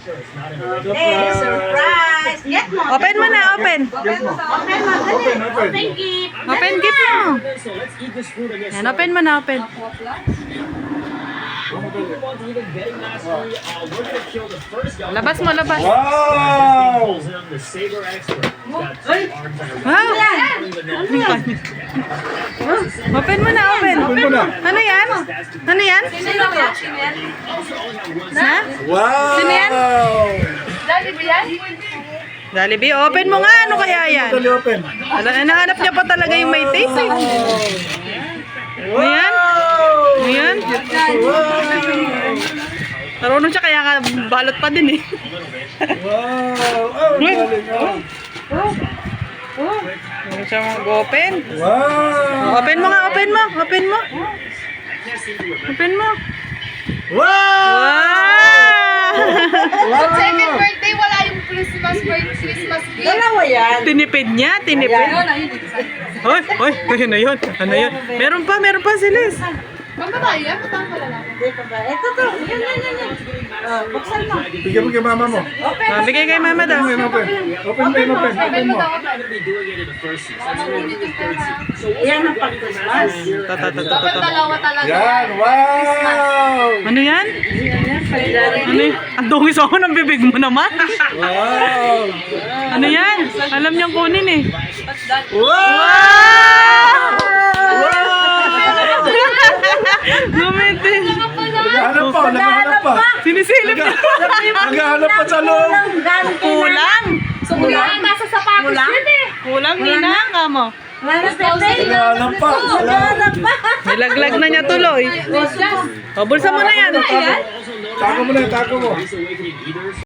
Hey, surprise! Get mo! Open mo na, open. Open mo, Open gift! Open gift mo. Yan, open mo na, open. Labas mo, labas. Wow! Wow! Open mo na, open. Open mo na. Ano yan? Ano yan? Sino yan? Ha? Wow! Sino yan? Jollibee, open mo nga. Ano kaya yan? Dali open. Nahanap niya pa talaga yung may taste eh. Ano yan? Ano yan? Marunong siya kaya nga balot pa din eh. Wow! Oh, galing oh. Ano siya mag-open? Wow! Open mo nga, open mo. Open mo. Open mo. Wow! Wow! Second birthday, wala yung Christmas gift. Dalawa yan. Tinipid niya, tinipid. Hoy, hoy, ano yun? Ano yun? Meron pa si Liz. Babae yan, matang pala lang. Hindi pa ba? Ito to. Yan. Buksan mo. Bigyan mo kay mama mo. Open. Bigay kay mama daw. Open, open. Open mo, open. Open mo. Yan ang pag-Christmas. Dapat dalawa talaga. Yan, wow! Ano yan? Ano yan? Ang dungis ako ng bibig mo naman. Wow! Ano yan? Alam niyang kunin eh. Wow! Gumitin. Naghahanap pa, naghahanap pa. Sinisilip niya. Naghahanap pa sa loob. Kulang. So, kulang, nasa sapatos yun eh. Kulang, ninang ka mo. Naghahanap pa. Nilaglag na niya tuloy. O, bulsa mo na yan. Tago mo na, tago mo.